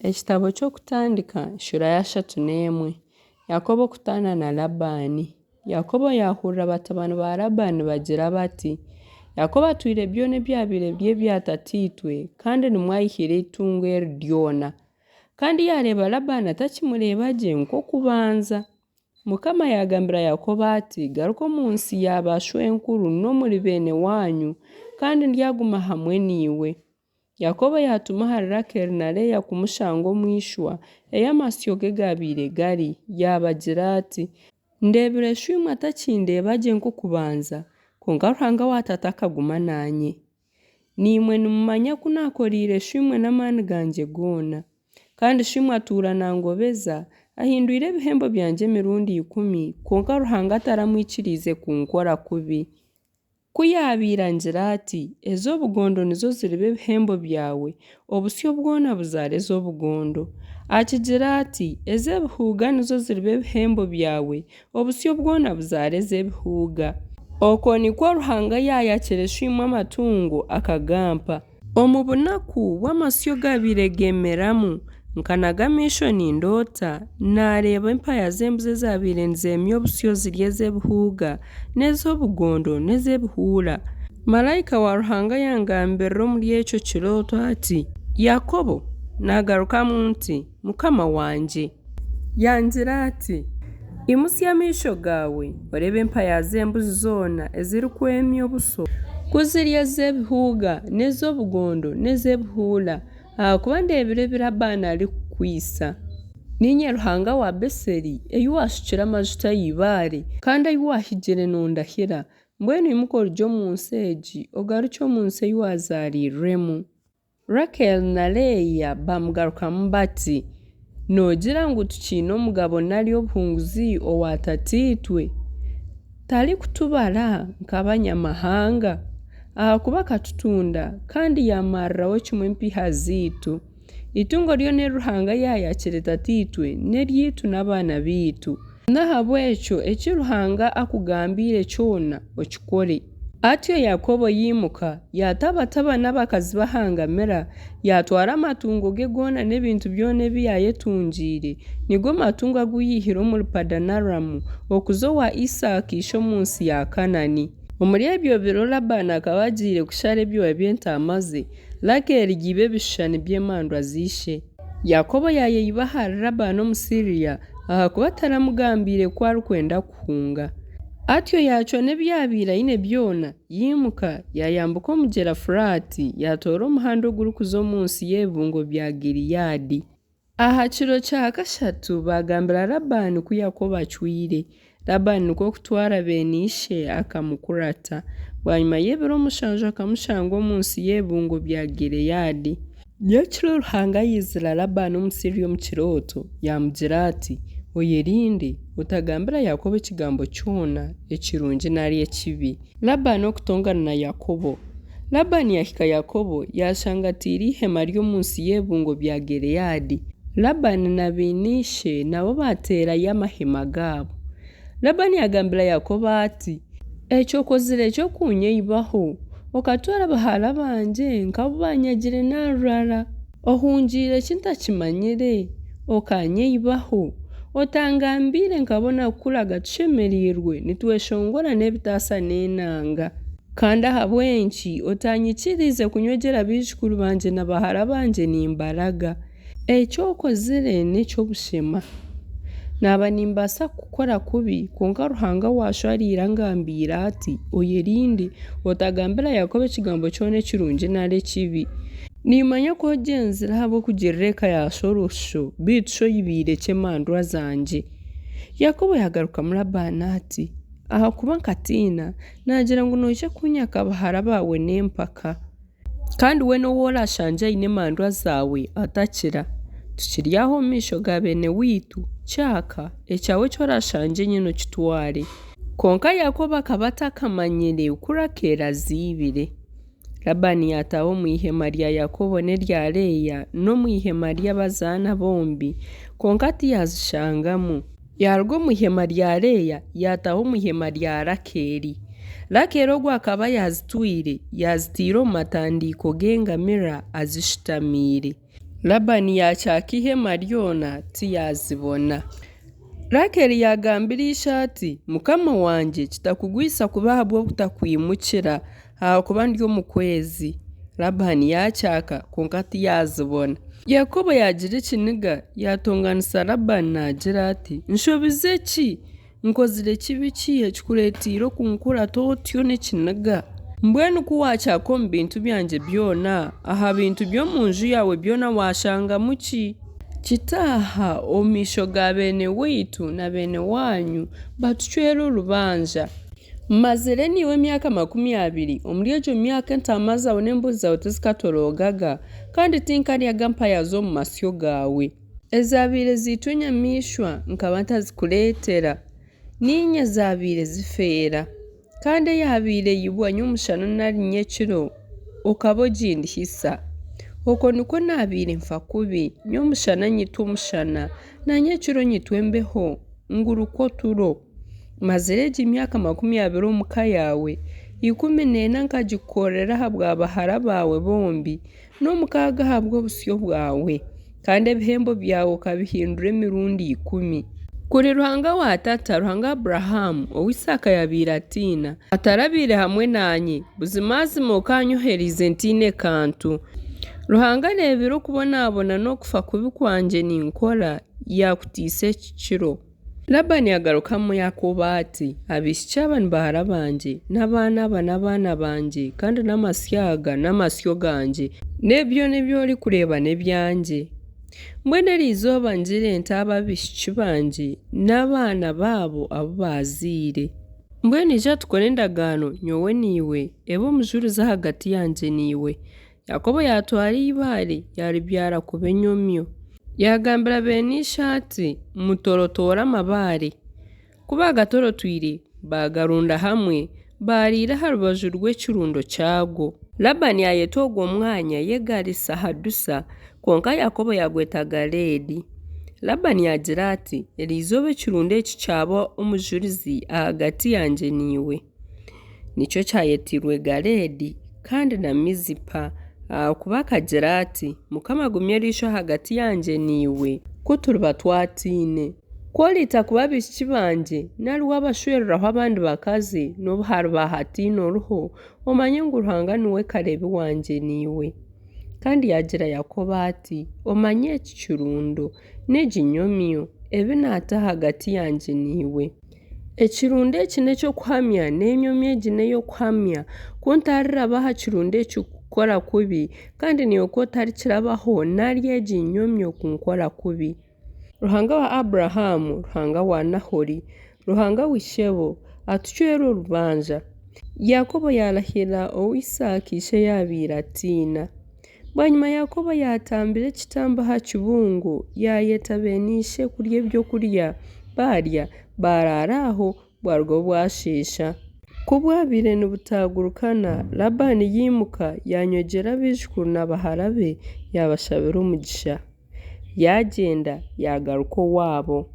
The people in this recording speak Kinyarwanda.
Ekitabo ky'okutandika nshuro ya 31. Yakobo kutaana na Labani. Yakobo yahurira batabani ba Labani bagira bati, Yakobo atwire byona ebyabire bye byatatiitwe kandi nimwayihire itungo eri ryona. Kandi yareba Labani atakimureba gye nk'okubanza. Mukama yagambira Yakobo ati, garuka omu nsi y'abashwenkuru n'omuri beene wanyu kandi ndyaguma hamwe niiwe. Yakobo yatuma hari Rakeri na Leya kumushanga omu ishwa ey'amasyo ge gabiire gari, yabagira ati, ndebire shwimwe atakindeeba gye nk'okubanza, konka Ruhanga watata akaguma nanye. Nimwe nimumanya ku nakoriire shwimwe n'amaani gangye goona. Kandi shwimwe atuura nangobeza, ahindwire ebihembo byangye emirundi 10, konka Ruhanga ataramwikiriize kunkora kubi. Kuyabiira ngira ati, ez'obugondo nizo ziribe ebihembo byawe, obusyo bwona buzaare ez'obugondo. Akigira ati, ez'ebihuuga nizo ziribe ebihembo byawe, obusyo bwona buzaare ez'ebihuuga. Okwo nikwo Ruhanga yayakire shwimwe amatungo akagampa. Omu bunaku bw'amasyo gabiire gemeramu, nkanaga amisho nindoota, nareeba empaya z'embuzi ezabiire nizeemya obusyo ziri ez'ebihuuga, n'ez'obugondo n'ez'ebihuura. Malayika wa Ruhanga yangambirira omuri ekyo kirooto ati, Yakobo. Nagarukamu nti, Mukama wangye. Yangira ati, imusya amisho gawe, orebe empaya z'embuzi zoona ezirikwemya obuso, kuziri ez'ebihuuga n'ez'obugondo n'ez'ebihuura. Ahakuba ndebire ebi Labani arikukwisa. Ninye Ruhanga wa Beseri eyi washukire amajuta y'eibaare kandi ayi wahigire nondahira, mbwenu imuka orye omu nsi egi ogaruke omu nsi eyi wazaariirwemu. Rakeri na Leya bamugarukamu bati, noogira ngu tukiine omugabo nari obuhunguzi owatatiitwe? Talikutubara nk'abanyamahanga? Ahakuba akatutunda kandi yamarraho kimwe empiha ziitu. Itungo lyona Ruhanga yayakire tatiitwe n'eryitu n'abaana biitu. Nahabwekyo eki Ruhanga akugambiire kyona okikore. Atyo Yakobo yimuka, yatabataba n'abakazi bahangamira, yatwara amatungo ge goona n'ebintu byona ebi yayetungiire, nigo matungo aguyihire omuri Padanaramu, okuza owa Isaaka ishe omu nsi ya Kanani. Omuri ebyo biro Labani akaba agiire kushara ebyoya by'entaama ze, Rakeri giibe ebishushani by'emandwa zishe. Yakobo yayeyiba hari Labani omu Siriya, ahakuba ataramugambiire ko arikwenda kuhunga. Atyo yacwa n'ebyabiire aine byona, yimuka yayambuka omugyera Furati, yatoora omuhanda ogurikuza omu nsi y'ebibungo bya Giliyadi. Aha kiro kya kashatu bagambira Labani ku Yakobo acwire. Labani nikwo kutwara beene ishe akamukurata. Bwanyuma y'ebiro 7 akamushanga omu nsi y'ebibungo bya Giliyadi. Nyekiro Ruhanga yizira Labani omu Siriya omu kirooto, yamugira ati, oyerinde otagambira Yakobo ekigambo kyona ekirungi nari ekibi. Labani okutongana na Yakobo. Labani yahika Yakobo yashanga atiire ihema ry'omu nsi y'ebibungo bya Giliyadi. Labani na beene ishe nabo bateerayo amahema gaabo. Labani yagambira Yakobo ati, ekyokozire ekyokunyeyibaho, okatwara bahala bangye nkabo banyagire narurara, ohungiire kintakimanyire, okanyeyibaho, otangambire nkabona kukuraga tushemereirwe nitweshongora n'ebitaasa n'enanga. Kandi ahabwenki otanyikirize kunywegera abaijukuru bangye na bahala bangye nimbaraga. Ekyokozire n'ekyobushema. Naba nimbaasa kukora kubi, konka Ruhanga washwariira ngambiire ati, oyerinde otagambira Yakobo ekigambo kyona ekirungi nari ekibi. Nimanya ko ogenzire habo kugirira eka yashorosho, bitu sho yibiire ky'emandwa zangye. Yakobo yagaruka muri Labani ati, ahakuba nkatiina, nagira ngu noije kunyaka bahala bawe n'empaka. Kandi we n'owo orashangye aine emandwa zawe atakira. Tukiryaho omu maisho ga beene wiitu, kyaka ekyawe kyorashangye nyine okitware. Konka Yakobo akaba atakamanyire oku Rakeri aziibire. Labani yataaha omu ihema rya Yakobo n'erya Leya n'omu ihema ry'abazaana bombi, konka tiyazishangamu. Yaruga omu ihema rya Leya yataaha omu ihema rya Rakeri. Rakeri ogwo akaba yazitwire, yazitiire omu matandiiko g'engamira azishutamiire. Labani yacyaka ihema ryona tiyazibona. Rakeli yagambira ishati mukama wanje kitakugwisa kubaha bwo kutakwimukira kuba ndyo mu kwezi. Labani yacyaka konka tiyazibona. Yakobo yagira ikiniga yatonganisa Labani nagira ati nshobize ki nkozire kibi kihe kikuretire kunkura totyo n'ikiniga mbwenu ku wacyaka mu bintu byanje byona aha bintu byo mu nju yawe byona washanga muki kitaha omisho ga bene witu na bene wanyu batucwera urubanza mazere niwe myaka 20 omuri ejo myaka ntamaza onembuzi zawe tizikatorogaga kandi tinkari yagampa yazo mu masyo gawe ezabire zitunya mishwa nkabanta zikuletera ninye zabire zifera kandi yahabire yibwanye umushano nari nyekiro ukabogindi hisa uko niko nabire mfa kubi nyomushana nyitumushana na nyekiro nyitwembeho nguruko turo mazereje imyaka 20 umuka yawe 14 nkagikorera habwa bahara bawe bombi no mukaga habwo busyo bwawe kandi ebihembo byawe kabihindure mirundi 10 kuri ruhanga wa tata ruhanga Abraham owisaka yabiratina atarabire hamwe nanye buzimazimo kanyoherize ntine kantu ruhanga nebiro kubonabona no kufa kubi kwanje ninkora yakutise kiciro. Labani yagaruka mu Yakobo ati abishyaban bahara banje n'abana banje kandi n'amasyaga n'amasyo ganje nebyo uri kureba nebyanje mbwene rizoba njire ntaba bishiki banje n'abana babo abo bazire mbwene ija tukore ndagano nyowe niwe ebo mujuriza hagati yanje niwe. Yakobo yatwari ibare yari byara kubenyomyo yagambira bene ishati mutorotora amabare kuba gatorotwire bagarunda hamwe barira harubaju rw'ekirundo cyago. Labani yayetogwa umwanya yegarisa hadusa konka Yakobo yagweta Galedi. Labani yagira ati erizobe kirunde iki cyabo umujurizi hagati yanje niwe nicyo cyayetirwe Galedi kandi na Mizipa kuba kagira ati mukama gumye risho hagati yanje niwe kuturba twatine kwolita kuba bishiki banje nari wabashwereraho abandi bakazi n'ubuhari bahatino ruho omanye ngo ruhanga niwe karebi wanje niwe kandi yagira Yakobo ati omanye ikirundo n'eginyomyo ebe nata hagati yanje niwe ekirundo ekine cyo kuhamya n'enyomyo egine yo kuhamya kuntarira baha kirundo cyo kukora kubi kandi niyo ko tari kirabaho nari eginyomyo kunkora kubi. Ruhanga wa Abrahamu ruhanga wa Nahori ruhanga wishebo atucwera urubanza. Yakobo yarahira owisaka ishe yabiratina banyuma Yakobo yatambire kitamba ha kibungu yayeta benishe kurye byo kurya barya bararaho bwarwo bwashisha kubwabire n'ubutagurukana. Labani yimuka yanyogera bishkuru n'abaharabe yabashabira umugisha yagenda yagaruko wabo.